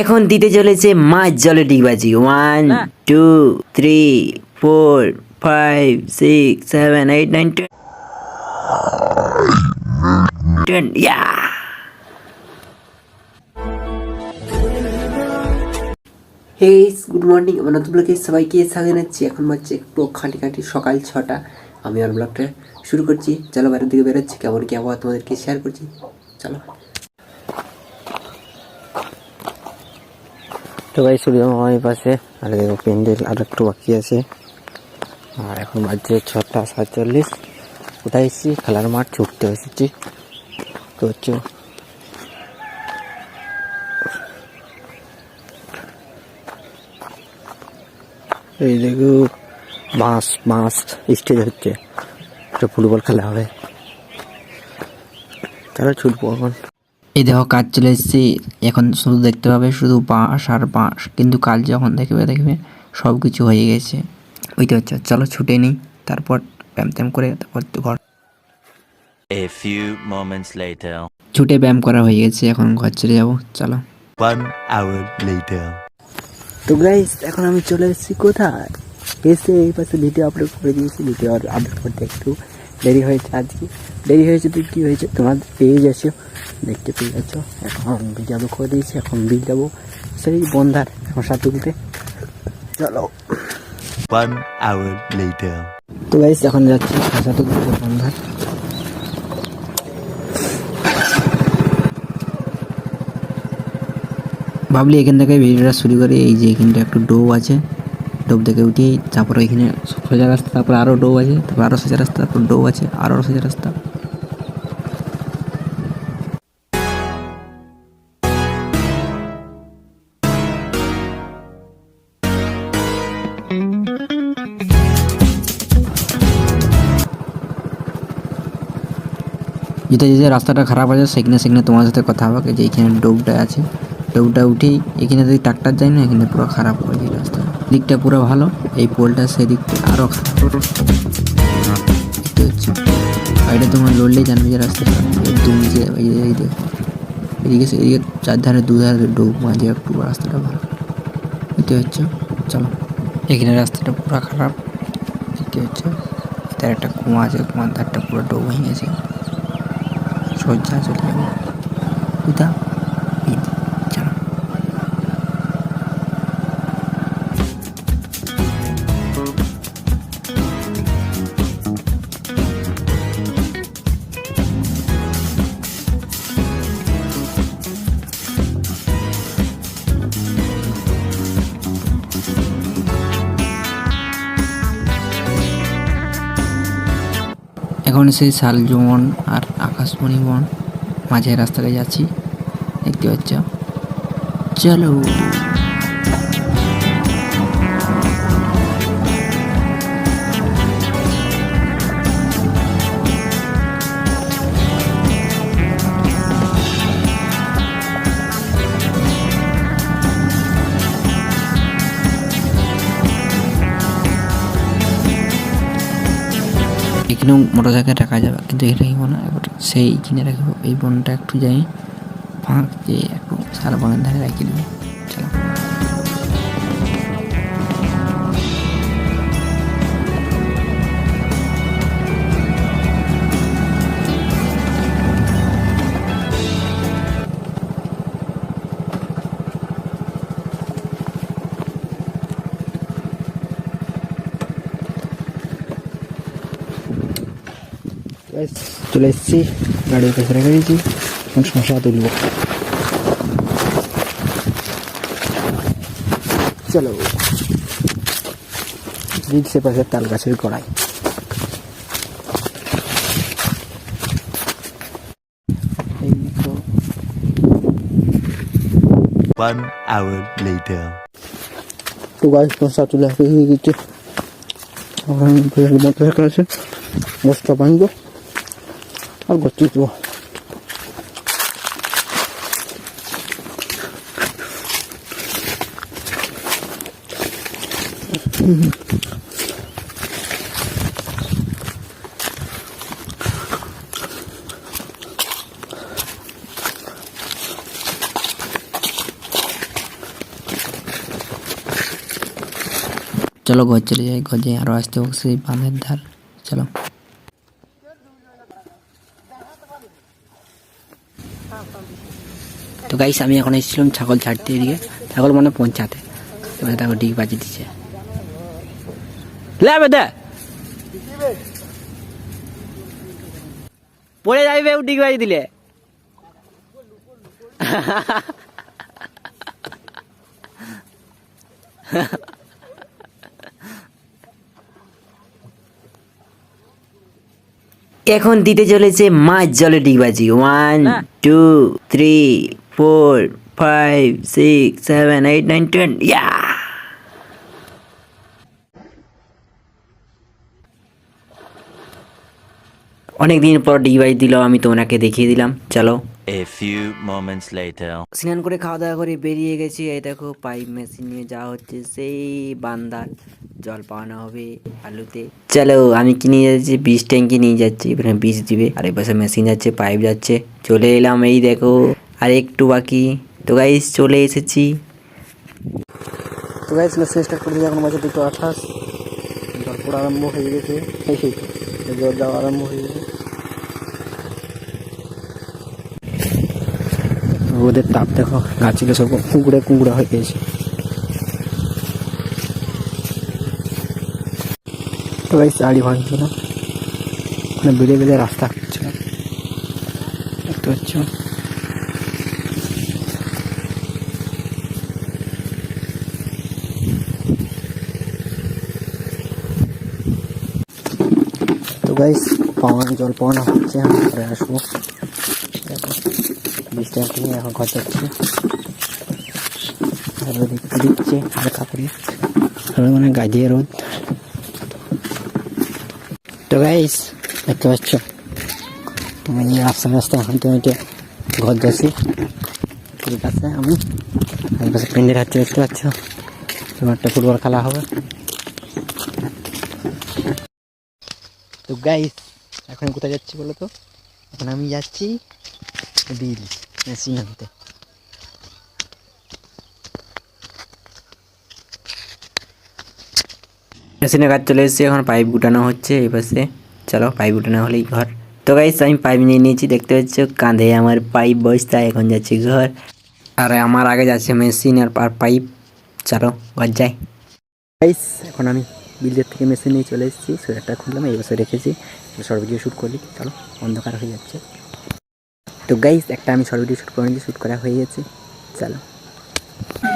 এখন দিতে চলেছে মাছ জলে ডিগবাজি 1 2 3 4 5 6 7 8 9 10 ইয়া হেইস গুড মর্নিং। আমরা নতুন ব্লগে সবাইকে স্বাগত জানাচ্ছি। এখন বাজছে একটু খাঁটি সকাল 6টা। আমি আর ব্লগটা শুরু করছি। চলো বাইরের দিকে বেরোচ্ছি, কেমন কি আবহাওয়া তোমাদেরকে শেয়ার করছি। চলো। তো ভাই সূর্য মামার পাশে আর দেখো প্যান্ডেল আর একটু বাকি আছে। আর এখন বাজছে 6:47। কোথায় এসেছি? খেলার মাঠ ছুটতে এসেছি। তো হচ্ছে এই দেখো বাঁশ স্টেজ হচ্ছে, একটা ফুটবল খেলা হবে। তারা ছুটবো এখন। এই দেখো কাজ চলে এসেছি। এখন শুধু দেখতে পাবে শুধু বাঁশ আর বাঁশ, কিন্তু কাল যখন দেখবে সব কিছু হয়ে গেছে। ওইটা হচ্ছে, চলো ছুটে নিই, তারপর ব্যায়াম করে তারপর ঘর। A few moments later. ছুটে ব্যায়াম করা হয়ে গেছে, এখন ঘর চলে যাবো। চলো। 1 hour later. তো গাইস এখন আমি চলে এসেছি কোথায়? এসে এই পাশে ভিডিও আপলোড করে দিয়েছি। ভিডিও আপলোড করতে একটু দেরি হয়েছে। আজকে দেরি হয়েছে তো কী হয়েছে তোমার পেয়ে যাচ্ছ, দেখতে পেয়ে যাচ্ছ। এখন ভিডিও আপলোড করে দিয়েছি, এখন বিল যাবো সেই বন্ধার মশা তুলতে। চলো। 1 hour later. তো গাইস এখন যাচ্ছি মশা তুলতে বন্ধার। ভাবলি এখান থেকে ভিডিওটা শুরু করি। এই যে এখানটা একটু ডোব আছে, ডোব থেকে উঠি, তারপরে এখানে সোজা রাস্তা, তারপর আরও ডোব আছে, তারপর আরও সোজা রাস্তা, তারপর ডোব আছে, আরও সোজা রাস্তা। যেটা যে রাস্তাটা খারাপ আছে সেখানে তোমার সাথে কথা হবে যে এখানে ডোবটা আছে, ডোবটা উঠেই এখানে যদি ট্রাক্টর যায় না, এখানে পুরো খারাপ হয়ে যায় রাস্তা। দিকটা পুরো ভালো, এই পোলটা সেদিকটা আরও খারাপ হচ্ছে। এটা তোমার লড়লেই জানবে যে রাস্তাটা একদম যে এদিকে চারধারে দুধারে ডোব, মাঝে একটু রাস্তাটা ভালো। এতে হচ্ছে, চলো। এখানে রাস্তাটা পুরো খারাপ। এতে হচ্ছে তার একটা কুয়া আছে, কুয়ার ধারটা পুরো ডোব হয়ে গেছে। সোজা চলে যাবো কোথা, চলো। এখন সেই শালজুমন আর আকাশমণি বন মাঝে রাস্তাটা যাচ্ছি, দেখতে পাচ্ছ। চলো। এখানেও মোটর সাইকেল রাখা যাবে, কিন্তু এটা রাখবো না, এবার সেই কিনে রাখবো। এই বনটা একটু যাই ফাঁক দিয়ে একটু সার বনের ধারে রাখি দেবো। চলো। চলে এসেছি, গাড়ির কাছে রেখে দিয়েছি, এখন শশা তুলব। চলো। সে পাশে তাল গাছের গোড়ায়। One hour later. তো গাছ শশা তুলে হয়ে গেছে। মোটর সাইকেল আছে, বস্তা বাঁধবো আর গচ্ছি দেবো। চলো ঘর চলে যাই, ঘর যাই আরও আসতে হোক সেই বাঁধের ধার। চলো। তো গাইস আমি এখন এসেছিলাম ছাগল ছাড়তে, এদিকে ছাগল মানে পৌঁছাতে, এবার তাকে ডিগ বাজিয়ে দিচ্ছে। লে বেদা পড়ে যাইবে ডিগ বাজিয়ে দিলে। এখন দিতে চলেছে মাছ জলে ডিগবাজি। 1 2 3 4 5 6 7 8 9 10 ইয়া। অনেকদিন পর ডিগবাজি দিল, আমি তোমাকে দেখিয়ে দিলাম। চলো। A few moments later. স্নান করে খাওয়া দাওয়া করে বেরিয়ে গেছি। এই দেখো পাইপ মেশিন নিয়ে যাওয়া হচ্ছে সেই বান্দার, জল পাওয়ানো হবে আলুতে। চলো আমি কি নিয়ে যাচ্ছি, বীজ ট্যাঙ্কি নিয়ে যাচ্ছি, এখানে বীজ দিবে। আর এই পাশে মেশিন যাচ্ছে, পাইপ যাচ্ছে। চলে এলাম, এই দেখো আর একটু বাকি। তো গাইস চলে এসেছি। তো গাইস মেশিন স্টার্ট করে দিয়ে এখন বাজে 2:28। জল পড়া আরম্ভ হয়ে গেছে, জল দেওয়া আরম্ভ হয়ে গেছে। রোদের তাপ দেখো, গাছগুলো সব কুঁকড়ে কুঁকড়ে হয়ে গেছে। তো গাইস আড়ি ভাঙছিল, ওখানে বেড়ে বেড়ে রাস্তা হচ্ছিল, দেখতে পাচ্ছ। তো গাইস জল পাওয়ানো হচ্ছে, আমি পরে আসবো। বৃষ্টি নিয়ে এখন ঘর যাচ্ছে, দেখতে দিচ্ছে হালকা করে, মানে গাজিয়ে রোদ। তো গাইস দেখতে পাচ্ছ আমি রাস্তা রাস্তা হাঁটতে হাঁটে ঘর যাচ্ছি। ঠিক আছে, আমি পাশে ফ্রেন্ডের হাতে দেখতে পাচ্ছ, তোমার একটা ফুটবল খেলা হবে। তো গাইস এখন কোথায় যাচ্ছি বলো তো? এখন আমি যাচ্ছি বিল মেশিন আনতে। মেশিনের কাজ চলে এসেছে, এখন পাইপ গুটানো হচ্ছে এই পাশে। চলো পাইপ গুটানো হলেই ঘর। তো গাইস আমি পাইপ নিয়ে নিয়েছি, দেখতে পাচ্ছ কাঁধে আমার পাইপ বস্তা, এখন যাচ্ছি ঘর। আর আমার আগে যাচ্ছে মেশিন আর পাইপ। চলো ঘর যাই। গাইস এখন আমি বিলের থেকে মেশিন নিয়ে চলে এসেছি, সোয়েটারটা খুললাম, এই বসে রেখেছি, শর্ট ভিডিও শ্যুট করলি। চলো অন্ধকার হয়ে যাচ্ছে। তো গাইস একটা আমি শর্ট ভিডিও শ্যুট করে নিয়েছি, শ্যুট করা হয়ে গেছে। চলো।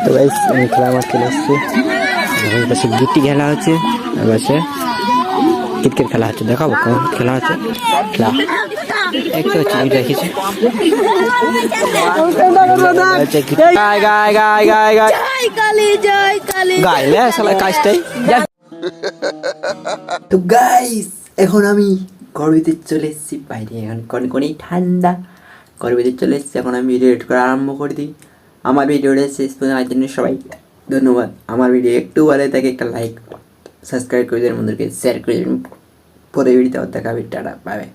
তো গাইস আমি খেলা মাঠ চলে এসেছি, পাশে গিট্টি খেলা হচ্ছে, আর পাশে ক্রিকেট খেলা হচ্ছে। দেখাবো কোন খেলা হচ্ছে, খেলা একটু হচ্ছে দেখেছি। তো গাইস এখন আমি ঘর ভিতরে চলে এসেছি, বাইরে এখন কনকনেই ঠান্ডা, ঘর ভিতরে চলে এসেছি। এখন আমি ভিডিও এডিট করা আরম্ভ করে দিই। আমার ভিডিওটা শেষ পর্যন্ত জন্য সবাই ধন্যবাদ। আমার ভিডিও একটু ভালো থাকে একটা লাইক সাবস্ক্রাইব করে দেবেন, বন্ধুদেরকে শেয়ার করে দেবেন। পরে ভিডিওতে দেখা হবে, টাটা বাই বাই।